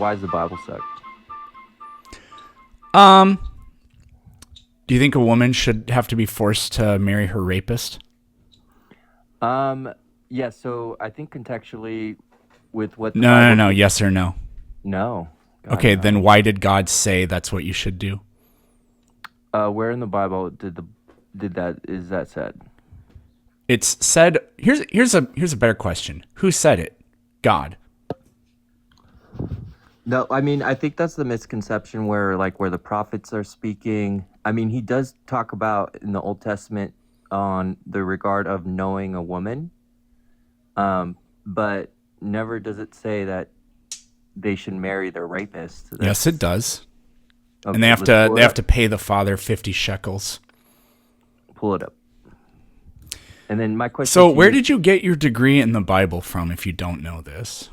why does the Bible suck? Do you think a woman should have to be forced to marry her rapist? Yeah, so I think contextually with what the No, no, Bible no. says, Yes or no? no. God, Okay, no. then why did God say that's what you should do? Where in the Bible is that said? It's said. Here's a better question. Who said it? God. No, I mean, I think that's the misconception where the prophets are speaking. I mean, he does talk about in the Old Testament on the regard of knowing a woman, but never does it say that they should marry their rapist. Yes, it does. Okay, And they have let's to pull they it have up. to pay the father 50 shekels. Pull it up. And then my question So to where you, did you get your degree in the Bible from if you don't know this?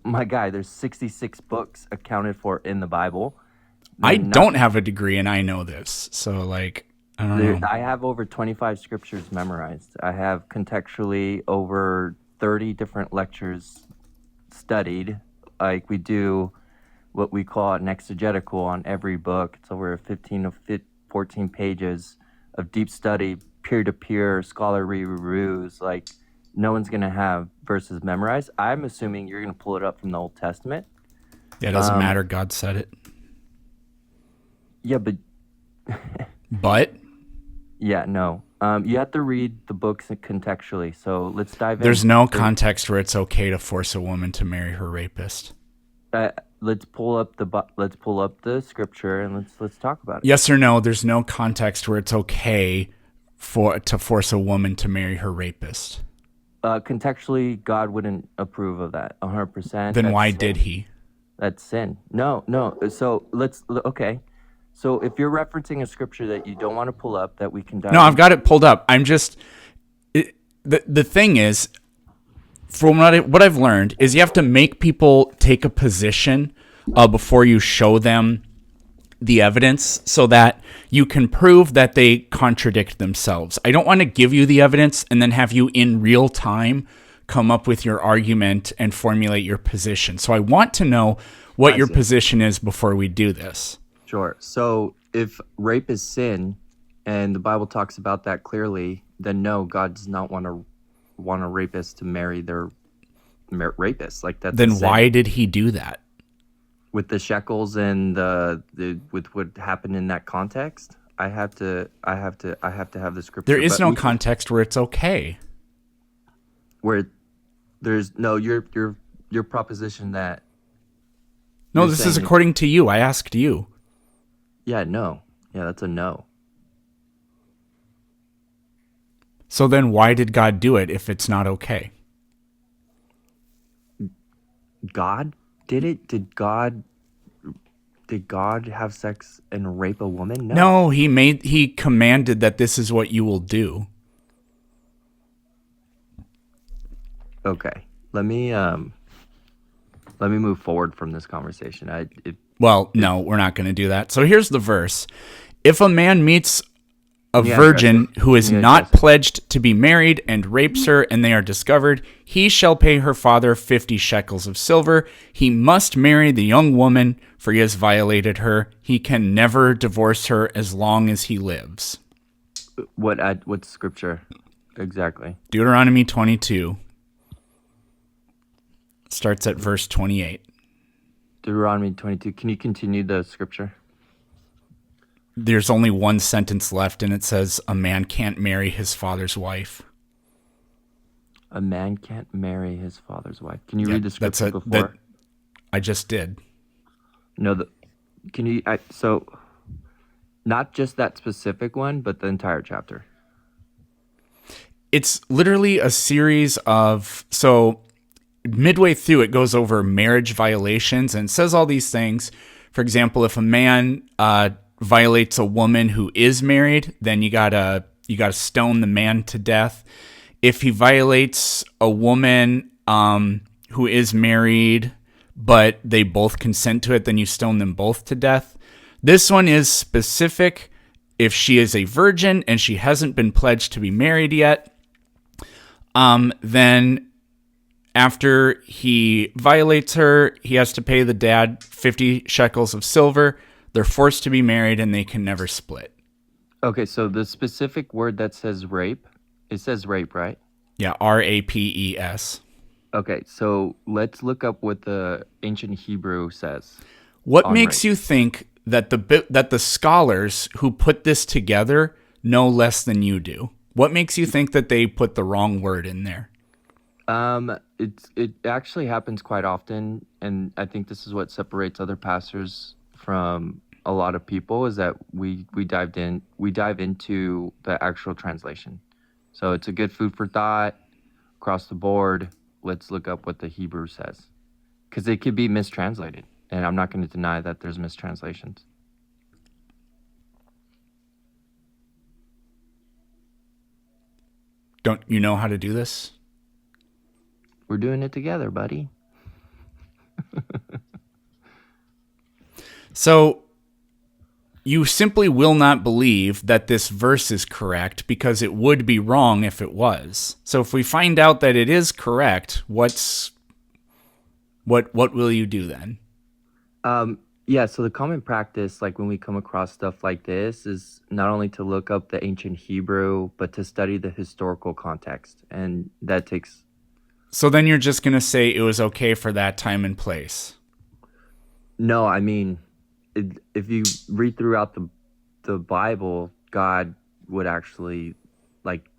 my guy, there's 66 books accounted for in the Bible. I They're not don't have a degree and I know this. So like, I don't know. I have over 25 scriptures memorized. I have contextually over 30 different lectures studied. Like we do what we call an exegetical on every book. It's over 15 to 14 pages of deep study, peer-to-peer scholarly reviews. Like no one's going to have verses memorized. I'm assuming you're going to pull it up from the Old Testament. Yeah, it doesn't matter. God said it. Yeah, but But yeah, no. You have to read the books contextually. So let's dive in. there's no context where it's okay to force a woman to marry her rapist. Let's pull up the scripture and let's talk about it. Yes or no, there's no context where it's okay to force a woman to marry her rapist. Contextually, God wouldn't approve of that 100%. Then That's why sin. did he? That's sin. No. So okay. So if you're referencing a scripture that you don't want to pull up, that we can dive No, I've into- got it pulled up. The thing is, from what I've learned is you have to make people take a position before you show them the evidence so that you can prove that they contradict themselves. I don't want to give you the evidence and then have you in real time come up with your argument and formulate your position. So I want to know what your position is before we do this. Sure. So if rape is sin, and the Bible talks about that clearly, then no, God does not want a rapist to marry their rapist. Like that's Then a sin. why did he do that? With the shekels and with what happened in that context, I have to have the scripture. There is but no we can- context where it's okay. where there's no your proposition that No, You're this is saying- according to you. I asked you. yeah that's a no. So then why did God do it if it's not okay? God did it? Did God have sex and rape a woman? No, he commanded that this is what you will do. Okay. Let me move forward from this conversation. Well, no, we're not going to do that. So here's the verse. If a man meets a Yeah, virgin gotcha. who is Yeah, not gotcha. pledged to be married and rapes her and they are discovered, he shall pay her father 50 shekels of silver. He must marry the young woman, for he has violated her. He can never divorce her as long as he lives. what scripture exactly? Deuteronomy 22 starts at verse 28. Deuteronomy 22. Can you continue the scripture? There's only one sentence left, and it says, a man can't marry his father's wife. A man can't marry his father's wife. Can you Yeah, read the that's scripture it. before? I just did. No, can you? So, not just that specific one, but the entire chapter. It's literally a series of, so midway through it goes over marriage violations and says all these things. For example, if a man violates a woman who is married, then you gotta stone the man to death. If he violates a woman who is married, but they both consent to it, then you stone them both to death. This one is specific. If she is a virgin and she hasn't been pledged to be married yet, then After he violates her, he has to pay the dad 50 shekels of silver. They're forced to be married and they can never split. Okay, so the specific word that says rape, it says rape, right? Yeah, rapes. Okay, so let's look up what the ancient Hebrew says What on rape. makes you think that the scholars who put this together know less than you do? What makes you think that they put the wrong word in there? It actually happens quite often, and I think this is what separates other pastors from a lot of people is that we dive into the actual translation. So it's a good food for thought across the board. Let's look up what the Hebrew says because it could be mistranslated, and I'm not going to deny that there's mistranslations. Don't you know how to do this? We're doing it together, buddy. So you simply will not believe that this verse is correct because it would be wrong if it was. So if we find out that it is correct, what will you do then? Yeah, so the common practice, like when we come across stuff like this, is not only to look up the ancient Hebrew, but to study the historical context. And that takes. So then you're just going to say it was okay for that time and place. No, I mean, if you read throughout the Bible, God would actually, like,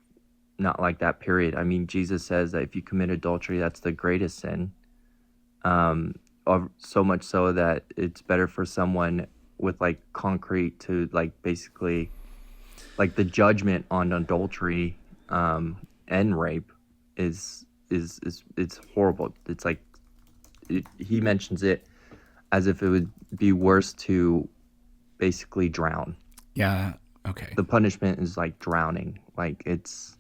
not like that, period. I mean, Jesus says that if you commit adultery, that's the greatest sin. So much so that it's better for someone with like concrete to like basically like the judgment on adultery and rape is it's horrible. It's like he mentions it as if it would be worse to basically drown. Yeah. Okay. The punishment is like drowning. Like it's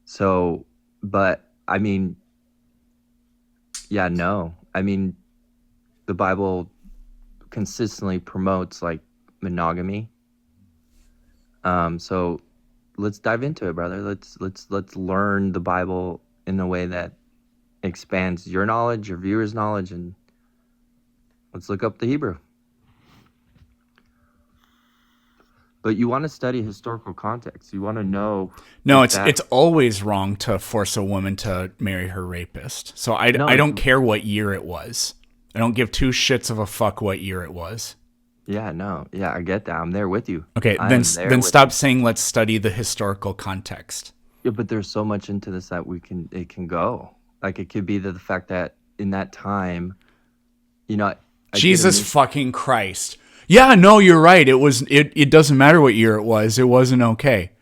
so, but I mean, yeah, no. I mean, the Bible consistently promotes like monogamy. So let's dive into it, brother. Let's learn the Bible in a way that expands your knowledge, your viewers' knowledge, and let's look up the Hebrew. But you want to study historical context. You want to know. No, it's always wrong to force a woman to marry her rapist. So I don't care what year it was. I don't give two shits of a fuck what year it was. Yeah, no. Yeah, I get that. I'm there with you. Okay, then stop saying let's study the historical context. Yeah, but there's so much into this that it can go. Like it could be the fact that in that time, Jesus fucking Christ. Yeah, no, you're right. It doesn't matter what year it was. It wasn't okay.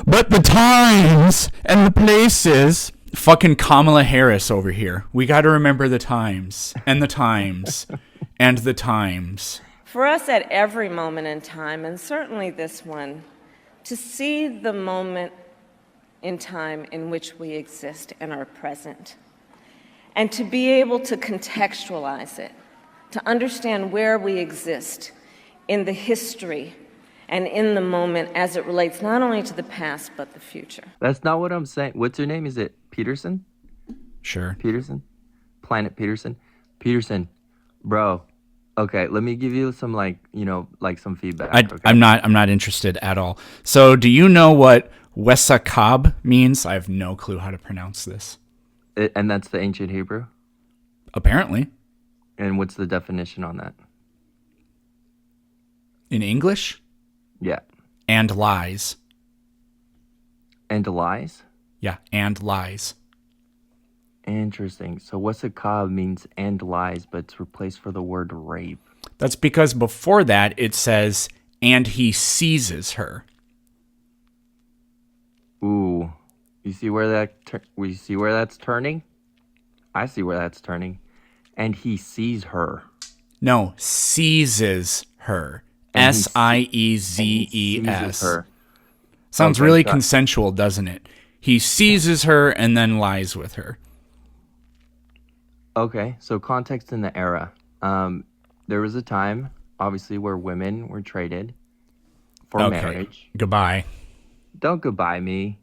But the times and the places. Fucking Kamala Harris over here. We got to remember the times and the times and the times. For us at every moment in time, and certainly this one, to see the moment in time in which we exist and are present, and to be able to contextualize it, to understand where we exist in the history and in the moment as it relates not only to the past but the future. That's not what I'm saying. What's your name? Is it Peterson? Sure. Peterson? Planet Peterson? Peterson, bro. Okay, let me give you some some feedback. Okay? I'm not interested at all. So, do you know what Wesakab means? I have no clue how to pronounce this. And that's the ancient Hebrew? Apparently. And what's the definition on that? In English? Yeah. And lies. And lies? Yeah, and lies. Interesting. So wasakab means and lies, but it's replaced for the word rape. That's because before that it says, and he seizes her. Ooh. You see where that's turning? I see where that's turning. And he sees her. No, seizes her. And Siezes. her. Sounds really consensual, doesn't it? He seizes her and then lies with her. Okay, so context in the era. There was a time, obviously, where women were traded for marriage. Goodbye. Don't goodbye me.